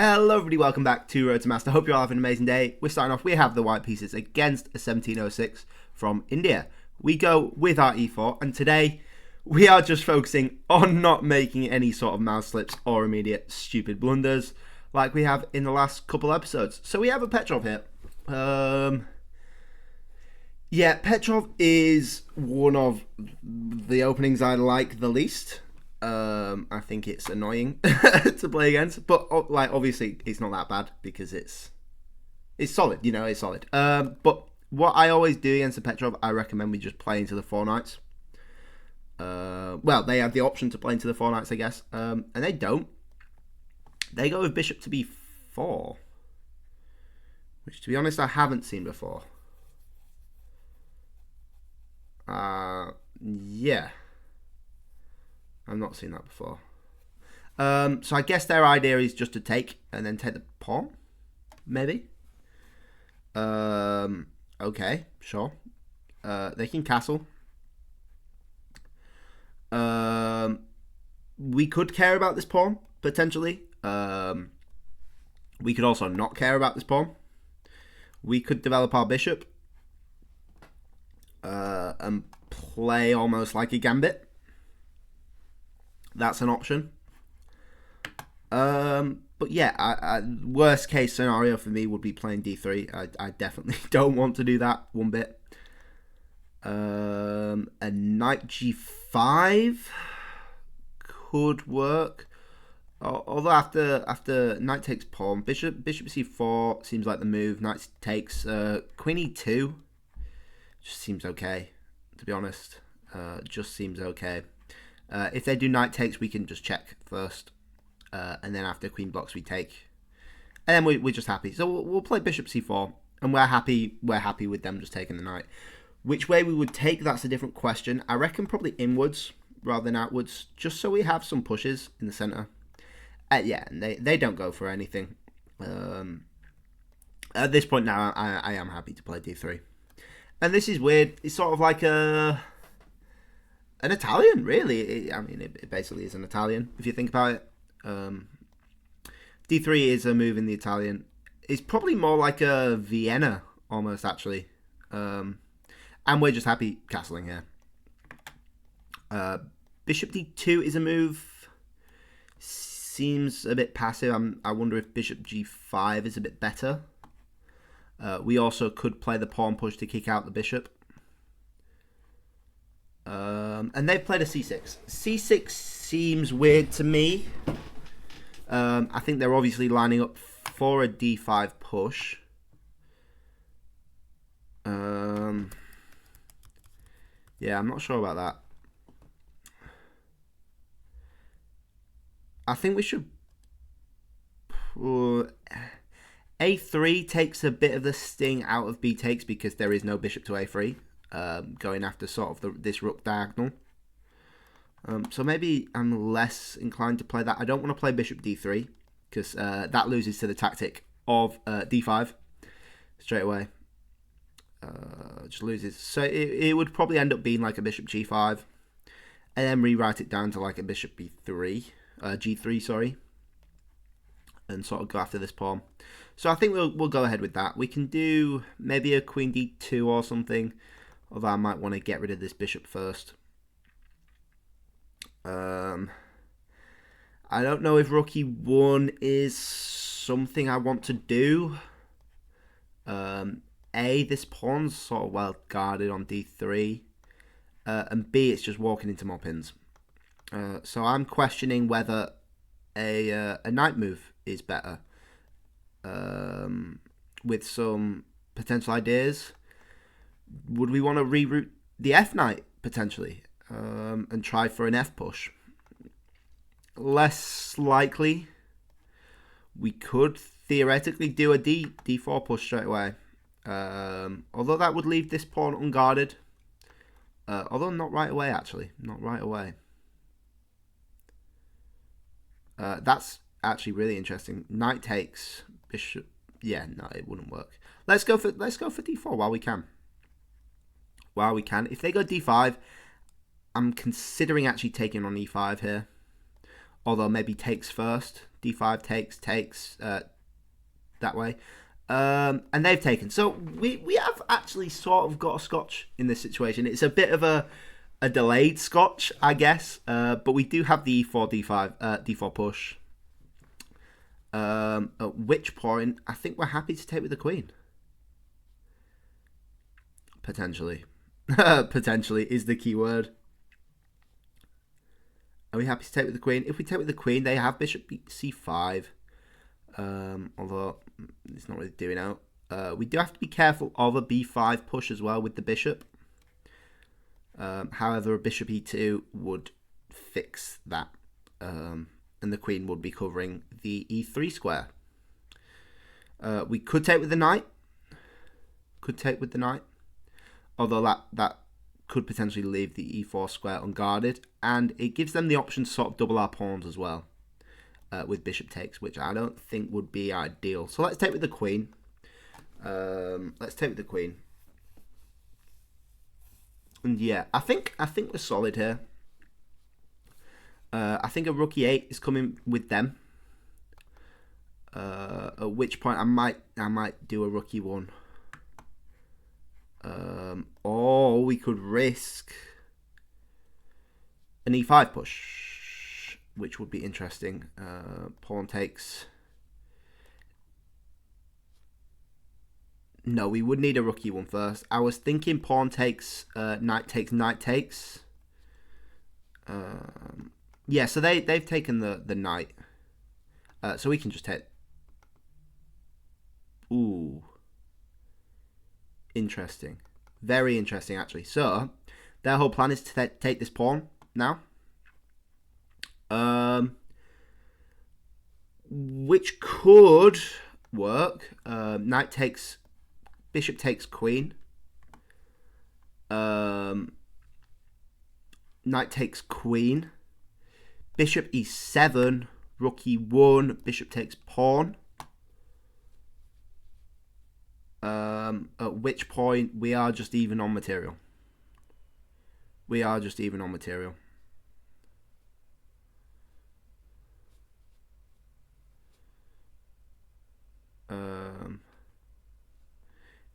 Hello everybody, welcome back to Road to Master. Hope you're all having an amazing day. We're starting off, we have the white pieces against a 1706 from India. We go with our e4, and today we are just focusing on not making any sort of mouse slips or immediate stupid blunders like we have in the last couple episodes. So we have a Petrov here. Yeah, Petrov is one of the openings I like the least. I think it's annoying to play against, but like obviously it's not that bad because it's solid, it's solid. But what I always do against the Petrov, I recommend we just play into the four knights. Well, they have the option to play into the four knights, I guess, and they don't. They go with bishop to b4, which, to be honest, I haven't seen before. Yeah. I've not seen that before. So I guess their idea is just to take and then take the pawn, maybe. Okay, sure. They can castle. We could care about this pawn, potentially. We could also not care about this pawn. We could develop our bishop and play almost like a gambit. That's an option. But yeah, worst case scenario for me would be playing d3. I definitely don't want to do that one bit. A knight g5 could work. Although after knight takes pawn, bishop c4 seems like the move. Knight takes queen e2 just seems okay, to be honest. Just seems okay. If they do knight takes, we can just check first, and then after queen blocks we take, and then we're just happy. So we'll play bishop c4, and we're happy with them just taking the knight. Which way we would take, that's a different question. I reckon probably inwards rather than outwards, just so we have some pushes in the center. Yeah, and they don't go for anything. At this point now, I am happy to play d3, and this is weird. It's sort of like an Italian, really. It basically is an Italian, if you think about it. D3 is a move in the Italian. It's probably more like a Vienna, almost, actually. And we're just happy castling here. Bishop d2 is a move. Seems a bit passive. I wonder if bishop g5 is a bit better. We also could play the pawn push to kick out the bishop. And they've played a c6. c6 seems weird to me. I think they're obviously lining up for a d5 push. Yeah, I'm not sure about that. I think we should... a3 takes a bit of the sting out of b takes because there is no bishop to a3. Going after sort of this rook diagonal. So maybe I'm less inclined to play that. I don't want to play bishop d3 because that loses to the tactic of d5 straight away. Just loses. So it would probably end up being like a bishop g5 and then rewrite it down to like a bishop b3, g3, sorry, and sort of go after this pawn. So I think we'll go ahead with that. We can do maybe a queen d2 or something. Although I might want to get rid of this bishop first. I don't know if rook e1 is something I want to do. A, this pawn's sort of well guarded on d3. And B, it's just walking into more pins. So I'm questioning whether a knight move is better. With some potential ideas. Would we want to reroute the f knight potentially and try for an f push? Less likely. We could theoretically do a d4 push straight away, although that would leave this pawn unguarded. Although not right away, actually, not right away. That's actually really interesting. Knight takes bishop. Yeah, no, it wouldn't work. Let's go for d4 while we can. If they go d5, I'm considering actually taking on e5 here. Although maybe takes first D5 takes that way. And they've taken. So we have actually sort of got a scotch in this situation. It's a bit of a delayed scotch, I guess. But we do have the E4, D5, D4 push. At which point, I think we're happy to take with the queen. Potentially. Potentially is the key word. Are we happy to take with the queen? If we take with the queen, they have bishop c5. Although it's not really doing out. We do have to be careful of a b5 push as well with the bishop. However, a bishop e2 would fix that. And the queen would be covering the e3 square. We could take with the knight. Although that could potentially leave the e4 square unguarded. And it gives them the option to sort of double our pawns as well. With bishop takes, which I don't think would be ideal. So let's take with the queen. And yeah, I think we're solid here. I think a rook e8 is coming with them. At which point I might do a rook e1. Or we could risk an e5 push, which would be interesting. Pawn takes. No, we would need a rook e1 first. I was thinking pawn takes, knight takes. Yeah, so they've taken the knight. So we can just take. Ooh. Interesting. Very interesting, actually. So, their whole plan is to take this pawn now. Which could work. Knight takes... Bishop takes queen. Knight takes queen. Bishop e7. Rook e1. Bishop takes pawn. At which point we are just even on material.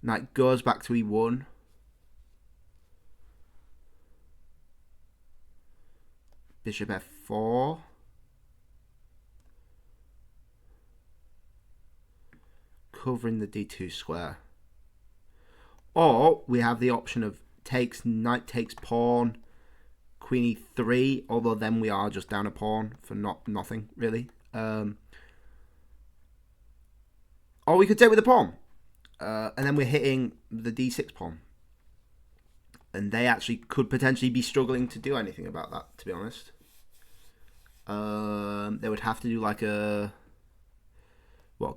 Knight goes back to e1. Bishop f4. Covering the d2 square. Or we have the option of knight takes pawn, queen e3, although then we are just down a pawn for nothing, really. Or we could take with the pawn. And then we're hitting the d6 pawn. And they actually could potentially be struggling to do anything about that, to be honest. They would have to do like a...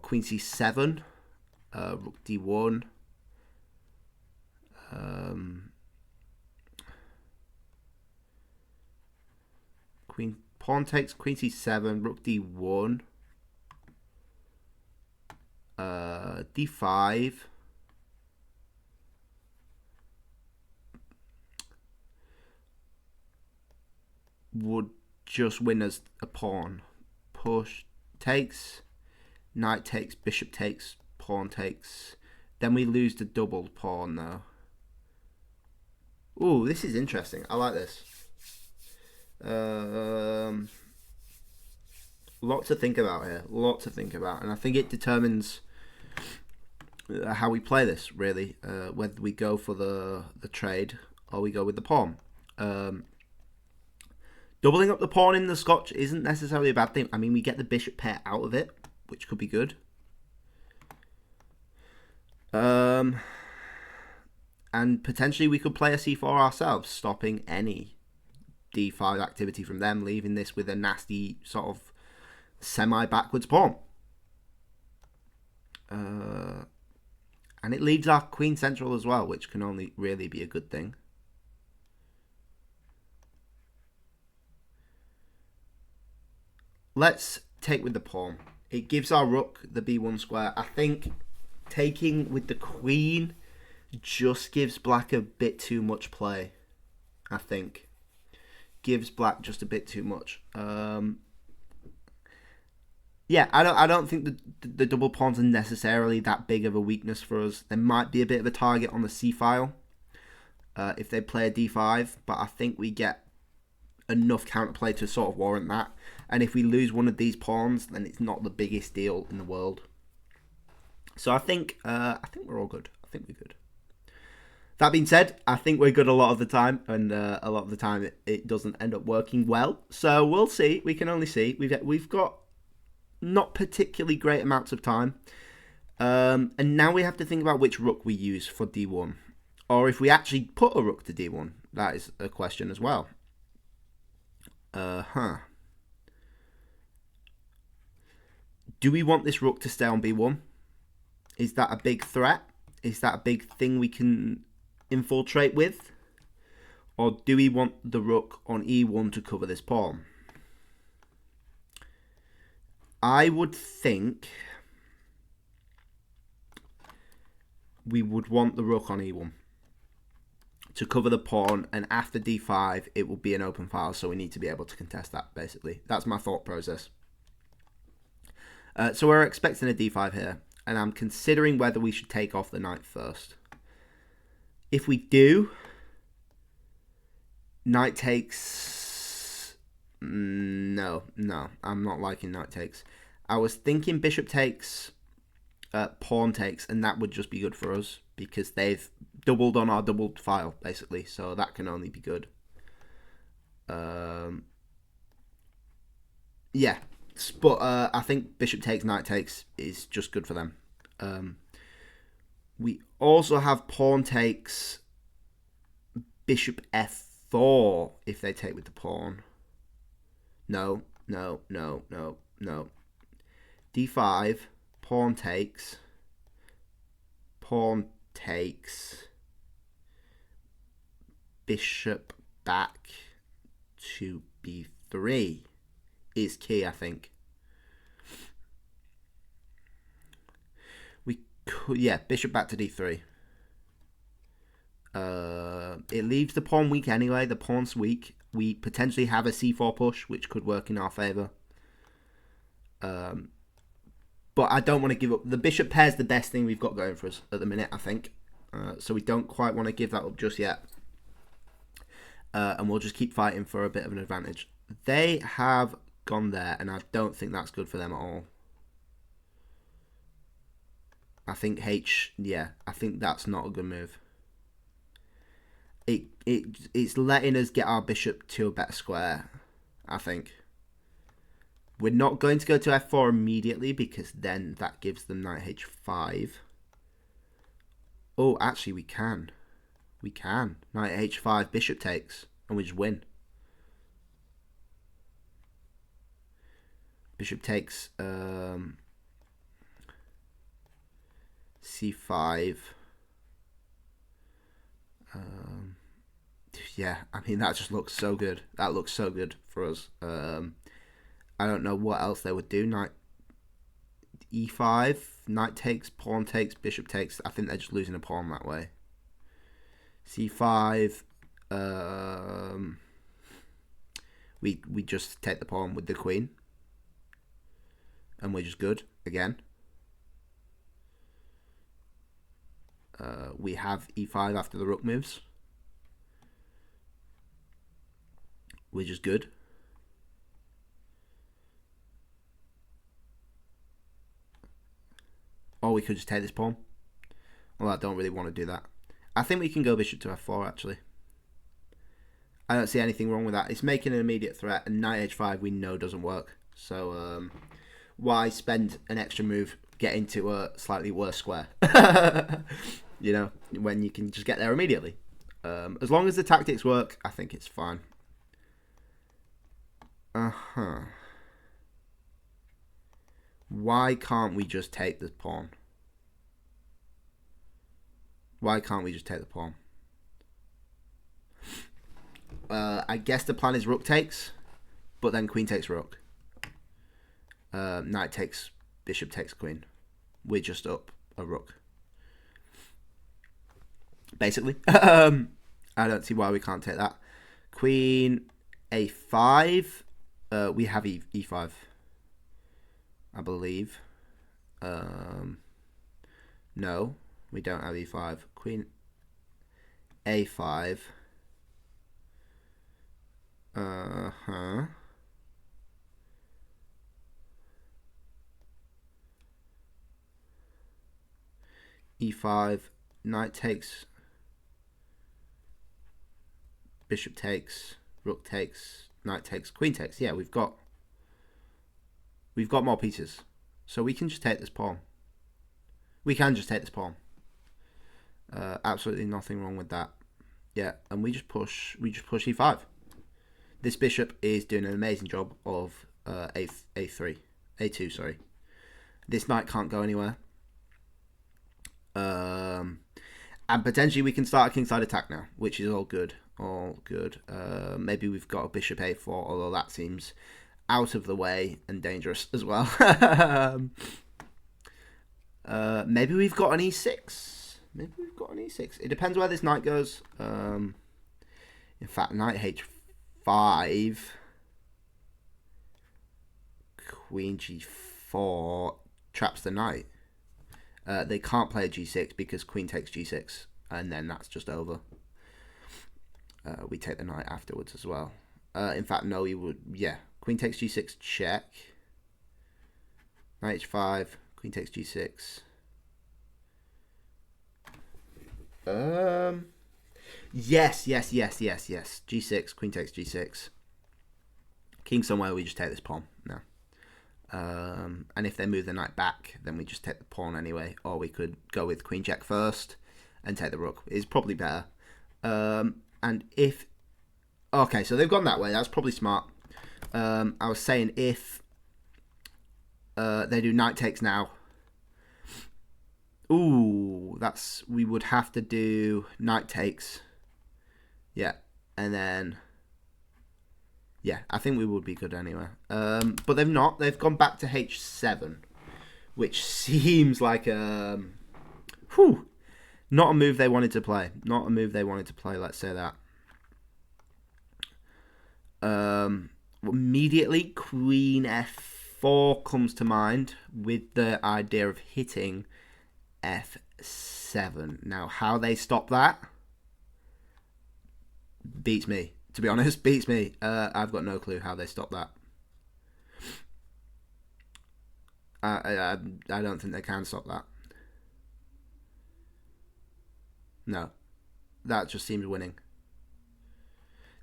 queen c7, rook d1. Pawn takes, queen c7, rook d1. D5. Would just win as a pawn. Push takes, knight takes, bishop takes, pawn takes. Then we lose the double pawn though. Ooh, this is interesting. I like this. Lot to think about here. And I think it determines how we play this, really. Whether we go for the trade or we go with the pawn. Doubling up the pawn in the Scotch isn't necessarily a bad thing. I mean, we get the bishop pair out of it, which could be good. And potentially we could play a c4 ourselves, stopping any d5 activity from them, leaving this with a nasty sort of semi-backwards pawn. And it leaves our queen central as well, which can only really be a good thing. Let's take with the pawn. It gives our rook the b1 square. I think taking with the queen just gives black a bit too much play. I think. Gives black just a bit too much. Yeah, I don't think the double pawns are necessarily that big of a weakness for us. There might be a bit of a target on the c file if they play a d5, but I think we get enough counterplay to sort of warrant that. And if we lose one of these pawns, then it's not the biggest deal in the world. So I think we're all good. I think we're good. That being said, I think we're good a lot of the time, and a lot of the time it doesn't end up working well. So we'll see. We can only see. We've got not particularly great amounts of time, and now we have to think about which rook we use for d1, or if we actually put a rook to d1. That is a question as well. Do we want this rook to stay on b1? Is that a big threat? Is that a big thing we can infiltrate with? Or do we want the rook on e1 to cover this pawn? I would think we would want the rook on e1 to cover the pawn, and after d5 it will be an open file, so we need to be able to contest that, basically. That's my thought process. So we're expecting a d5 here, and I'm considering whether we should take off the knight first. If we do, knight takes... No, I'm not liking knight takes. I was thinking bishop takes, pawn takes, and that would just be good for us because they've doubled on our doubled file, basically, so that can only be good. Yeah, but I think bishop takes, knight takes is just good for them. We also have pawn takes, bishop f4 if they take with the pawn. No. d5, pawn takes, bishop back to b3 is key, I think. We could, yeah, bishop back to d3. It leaves the pawn weak anyway. The pawn's weak. We potentially have a c4 push, which could work in our favour. But I don't want to give up. The bishop pair is the best thing we've got going for us at the minute, I think. So we don't quite want to give that up just yet. And we'll just keep fighting for a bit of an advantage. They have gone there, and I don't think that's good for them at all. I think I think that's not a good move. It's letting us get our bishop to a better square, I think. We're not going to go to f4 immediately because then that gives them knight h5. Oh, actually we can. We can. Knight h5, bishop takes, and we just win. Bishop takes c5. Yeah, I mean, that just looks so good. That looks so good for us. I don't know what else they would do. Knight e5, knight takes, pawn takes, bishop takes. I think they're just losing a pawn that way. c5. We just take the pawn with the queen, and we're just good again. We have e5 after the rook moves. We're just good. Or we could just take this pawn. Well, I don't really want to do that. I think we can go bishop to f4, actually. I don't see anything wrong with that. It's making an immediate threat, and knight h5 we know doesn't work. So why spend an extra move getting to a slightly worse square? You know, when you can just get there immediately. As long as the tactics work, I think it's fine. Why can't we just take this pawn? Why can't we just take the pawn? I guess the plan is rook takes, but then queen takes rook. Knight takes, bishop takes queen. We're just up a rook. Basically. I don't see why we can't take that. Queen a5. We have e5. I believe. No, we don't have e5. Queen a5. E5. Knight takes. Bishop takes. Rook takes. Knight takes. Queen takes. Yeah, we've got more pieces, so we can just take this pawn. We can just take this pawn. Absolutely nothing wrong with that. Yeah, and we just push e5. This bishop is doing an amazing job of a2, sorry. This knight can't go anywhere. And potentially we can start a kingside attack now, which is all good. Maybe we've got a bishop a4, although that seems out of the way and dangerous as well. Maybe we've got an e6. It depends where this knight goes. In fact, knight h5, queen g4 traps the knight. They can't play a g6 because queen takes g6, and then that's just over. We take the knight afterwards as well. In fact, no, we would. Yeah, queen takes g6, check. Knight h5, queen takes g6. Yes. G6, queen takes g6. King somewhere, we just take this pawn now. And if they move the knight back, then we just take the pawn anyway. Or we could go with queen check first and take the rook. It's probably better. And if... Okay, so they've gone that way. That's probably smart. I was saying if they do knight takes now. Ooh, we would have to do knight takes. Yeah, and then... Yeah, I think we would be good anyway. But they've not. They've gone back to h7, which seems like not a move they wanted to play. Let's say that. Immediately, queen f4 comes to mind with the idea of hitting f7. Now, how they stop that beats me. To be honest, beats me. I've got no clue how they stop that. I don't think they can stop that. No. That just seems winning.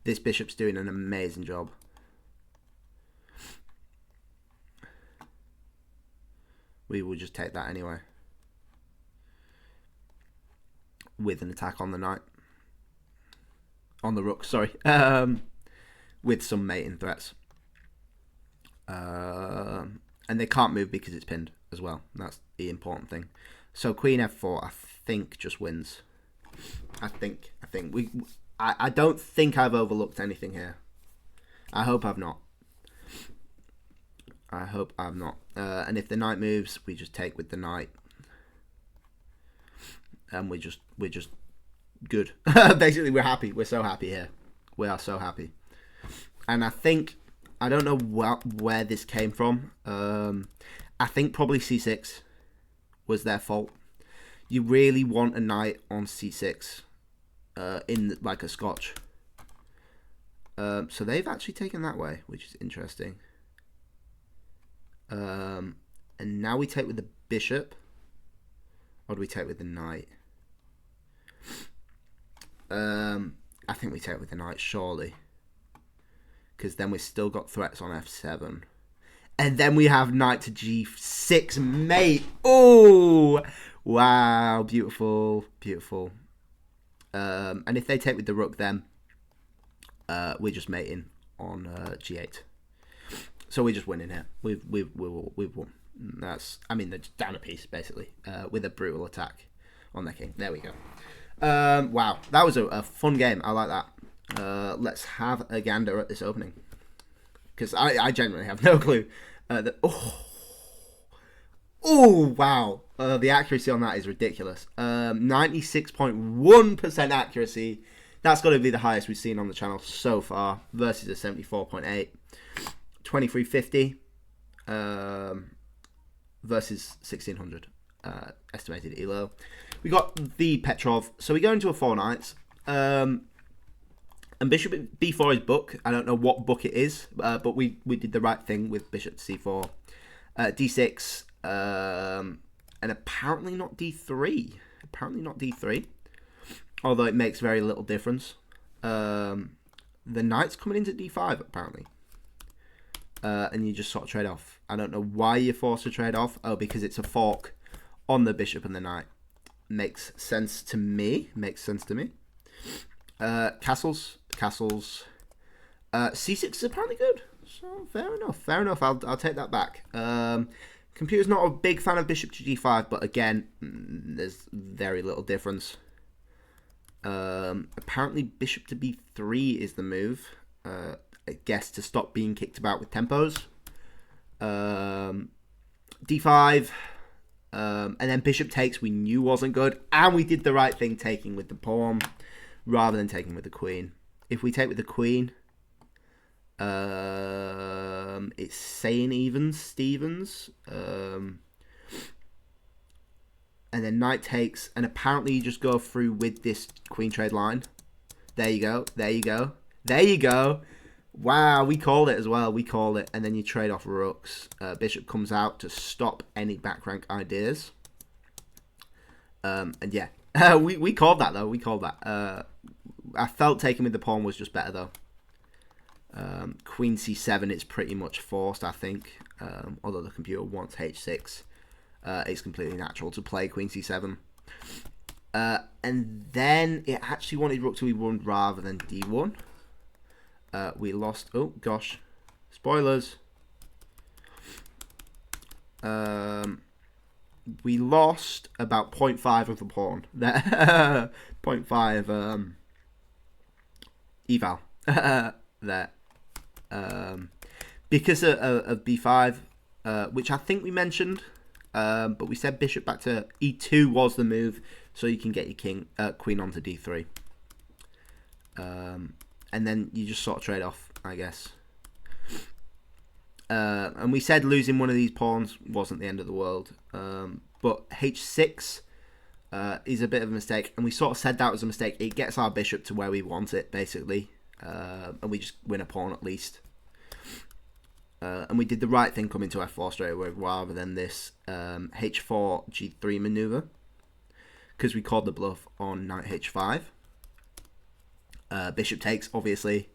This bishop's doing an amazing job. We will just take that anyway. With an attack on the knight. On the rook, sorry. With some mating threats. And they can't move because it's pinned as well. That's the important thing. So queen f4, I think, just wins. I don't think I've overlooked anything here. I hope I've not. And if the knight moves, we just take with the knight. And we're just good. Basically, we're happy. We're so happy here. We are so happy. And I don't know where this came from. I think probably c6 was their fault. You really want a knight on c6 in like a scotch. So they've actually taken that way, which is interesting. And now we take with the bishop. Or do we take with the knight? I think we take with the knight, surely. Because then we've still got threats on f7. And then we have knight to g6, mate. Oh, wow. Beautiful. And if they take with the rook, then we're just mating on g8. So we're just winning here. We've won. They're just down a piece, basically, with a brutal attack on their king. There we go. Wow, that was a fun game. I like that. Let's have a gander at this opening, because I genuinely have no clue. Wow, the accuracy on that is ridiculous. 96.1% accuracy. That's got to be the highest we've seen on the channel so far, versus a 74.8. 2350. versus 1600 estimated elo. We got the Petrov. So we go into a 4 knights. And bishop b4 is book. I don't know what book it is, but we did the right thing with bishop to c4. D6, and apparently not d3. Apparently not d3. Although it makes very little difference. The knight's coming into d5, apparently. And you just sort of trade off. I don't know why you're forced to trade off. Oh, because it's a fork on the bishop and the knight. Makes sense to me. Castles. C6 is apparently good. So fair enough. I'll take that back. Computer's not a big fan of bishop to g5, but again, there's very little difference. Apparently bishop to b3 is the move. I guess to stop being kicked about with tempos. D5, and then bishop takes we knew wasn't good, and we did the right thing taking with the pawn rather than taking with the queen. If we take with the queen, it's saying evens, Stevens, and then knight takes, and apparently you just go through with this queen trade line. There you go. Wow, we called it as well. And then you trade off rooks. Bishop comes out to stop any back rank ideas. And yeah, we called that though. I felt taking with the pawn was just better though. Queen c7, it's pretty much forced, I think. Although the computer wants h6, it's completely natural to play queen c7. And then it actually wanted rook to e1 rather than d1. We lost. Oh gosh, spoilers. We lost about 0.5 of the pawn. 0.5 eval there. Because of b5, which I think we mentioned, but we said bishop back to e2 was the move, so you can get your queen onto d3. And then you just sort of trade off, I guess. And we said losing one of these pawns wasn't the end of the world. But h6 is a bit of a mistake. And we sort of said that was a mistake. It gets our bishop to where we want it, basically. And we just win a pawn at least. And we did the right thing coming to f4 straight away rather than this h4 g3 maneuver. Because we called the bluff on knight h5. Bishop takes, obviously.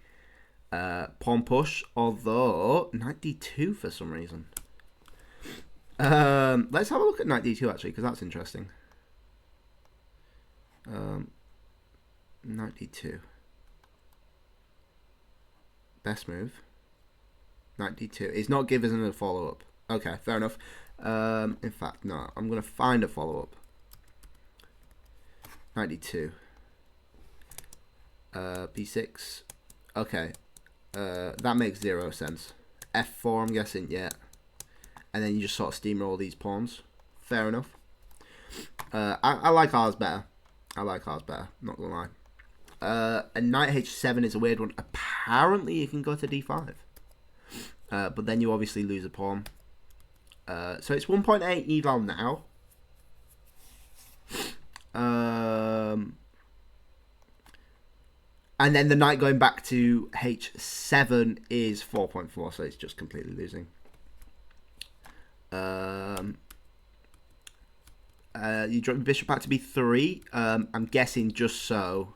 Pawn push, although knight d2 for some reason. Let's have a look at knight d2 actually, because that's interesting. Knight d2. Best move. Knight d2. It's not give us another follow-up. Okay, fair enough. In fact, no. I'm going to find a follow-up. Knight d2. b6. Okay. That makes 0 sense. f4, I'm guessing, yeah. And then you just sort of steamroll these pawns. Fair enough. I like ours better. Not gonna lie. And knight h7 is a weird one. Apparently you can go to d5. But then you obviously lose a pawn. So it's 1.8 eval now. And then the knight going back to h7 is 4.4, so it's just completely losing. You drop bishop back to b3. I'm guessing just so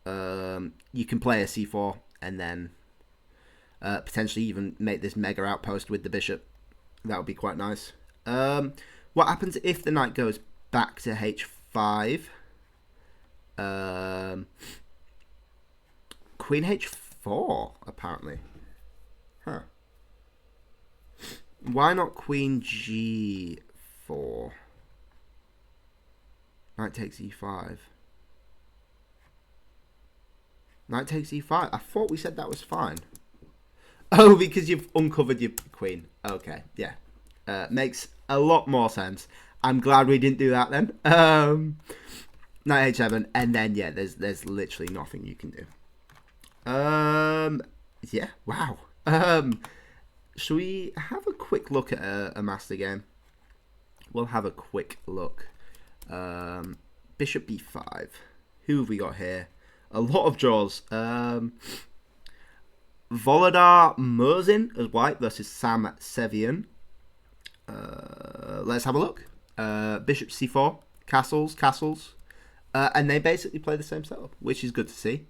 you can play a c4 and then potentially even make this mega outpost with the bishop. That would be quite nice. What happens if the knight goes back to h5? Queen h4, apparently. Huh. Why not queen g4? Knight takes e5. Knight takes e5. I thought we said that was fine. Oh, because you've uncovered your queen. Okay, yeah. Makes a lot more sense. I'm glad we didn't do that then. Knight h7, and then, yeah, there's literally nothing you can do. Yeah, wow. Should we have a quick look at a master game? We'll have a quick look. Bishop b5. Who have we got here? A lot of draws. Volodar Murzin as white versus Sam Sevian. Let's have a look. Bishop c4. Castles. And they basically play the same setup, which is good to see.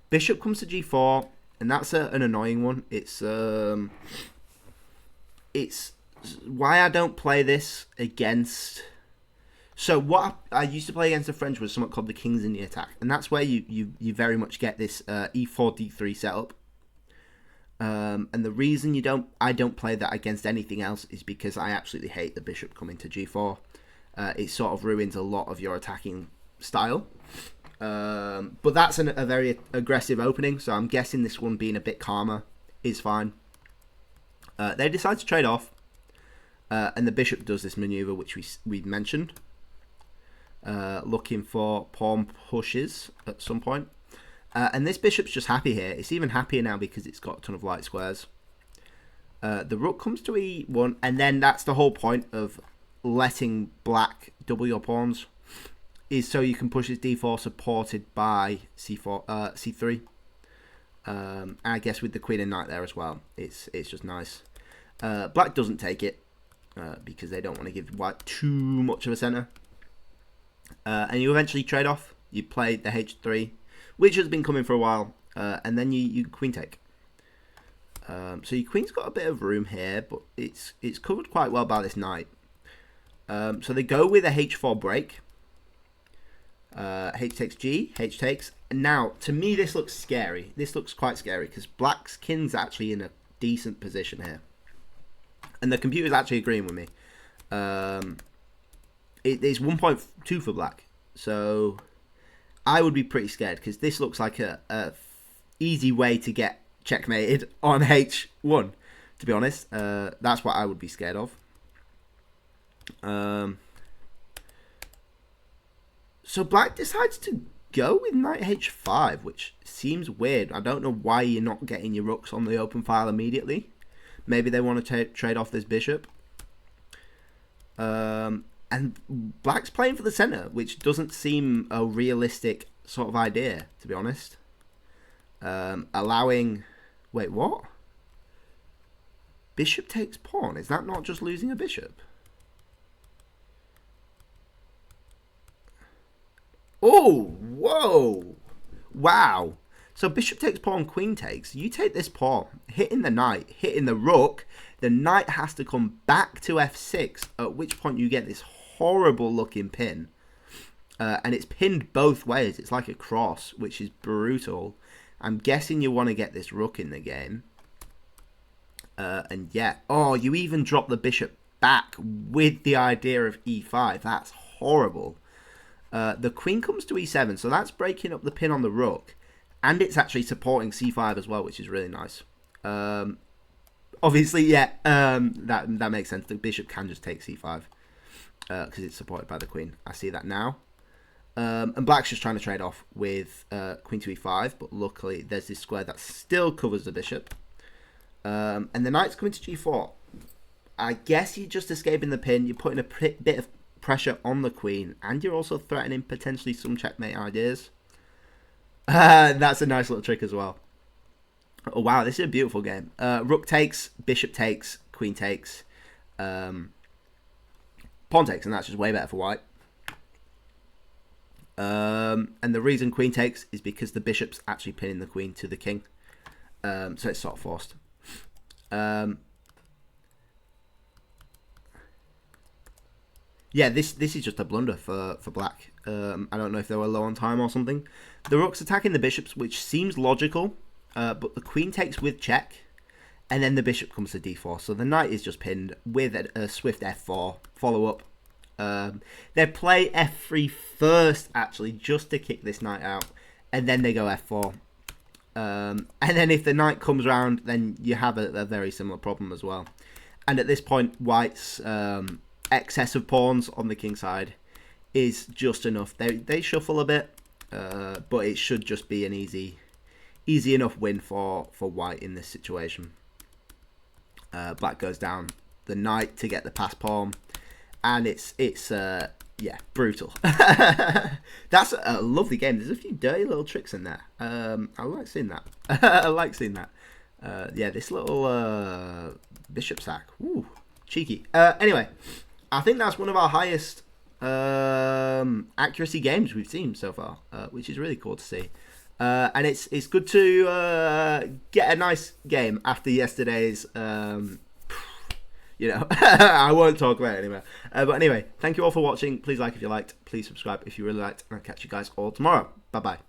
Bishop comes to g4, and that's an annoying one. It's why I don't play this against. So what I used to play against the French was something called the Kings in the Attack, and that's where you very much get this e4 d3 setup. And the reason I don't play that against anything else is because I absolutely hate the bishop coming to g4. It sort of ruins a lot of your attacking style. But that's a very aggressive opening, so I'm guessing this one being a bit calmer is fine. They decide to trade off, and the bishop does this maneuver which we mentioned, looking for pawn pushes at some point. And this bishop's just happy here. It's even happier now because it's got a ton of light squares. The rook comes to e1, and then that's the whole point of letting black double your pawns, is so you can push his d4 supported by c4, c3. And I guess with the queen and knight there as well, it's just nice. Black doesn't take it because they don't want to give white too much of a center. And you eventually trade off. You play the h3, which has been coming for a while, and then you queen take. So your queen's got a bit of room here, but it's covered quite well by this knight. So they go with a h4 break. H takes G, H takes. And now, to me, this looks scary. This looks quite scary because black's king's actually in a decent position here. And the computer's actually agreeing with me. It's 1.2 for black. So I would be pretty scared because this looks like a easy way to get checkmated on H1, to be honest. That's what I would be scared of. So black decides to go with knight h5, which seems weird. I don't know why you're not getting your rooks on the open file immediately. Maybe they want to trade off this bishop. And black's playing for the center, which doesn't seem a realistic sort of idea, to be honest. Allowing... Wait, what? Bishop takes pawn. Is that not just losing a bishop? Oh, whoa. Wow. So bishop takes pawn, queen takes. You take this pawn, hitting the knight, hitting the rook. The knight has to come back to f6, at which point you get this horrible looking pin. And it's pinned both ways. It's like a cross, which is brutal. I'm guessing you want to get this rook in the game. And yeah. Oh, you even drop the bishop back with the idea of e5. That's horrible. The queen comes to e7, so that's breaking up the pin on the rook, and it's actually supporting c5 as well, which is really nice. Obviously, yeah, that makes sense. The bishop can just take c5 because it's supported by the queen. I see that now. And black's just trying to trade off with queen to e5, but luckily there's this square that still covers the bishop. And the knight's coming to g4. I guess you're just escaping the pin. You're putting a bit of pressure on the queen, and you're also threatening potentially some checkmate ideas. That's a nice little trick as well. Oh wow, this is a beautiful game. Rook takes, bishop takes, queen takes, pawn takes, and that's just way better for white. And the reason queen takes is because the bishop's actually pinning the queen to the king, so it's sort of forced. Yeah, this is just a blunder for black. I don't know if they were low on time or something. The rook's attacking the bishops, which seems logical, but the queen takes with check, and then the bishop comes to d4. So the knight is just pinned with a swift f4 follow-up. They play f3 first, actually, just to kick this knight out, and then they go f4. And then if the knight comes round, then you have a very similar problem as well. And at this point, white's... excess of pawns on the king side is just enough. They shuffle a bit, but it should just be an easy enough win for white in this situation. Black goes down the knight to get the pass pawn, and it's yeah, brutal. That's a lovely game. There's a few dirty little tricks in there. I like seeing that. I like seeing that. Yeah, this little bishop sack. Ooh, cheeky. Anyway, I think that's one of our highest accuracy games we've seen so far, which is really cool to see. And it's good to get a nice game after yesterday's. I won't talk about it anymore. But anyway, thank you all for watching. Please like if you liked. Please subscribe if you really liked. And I'll catch you guys all tomorrow. Bye bye.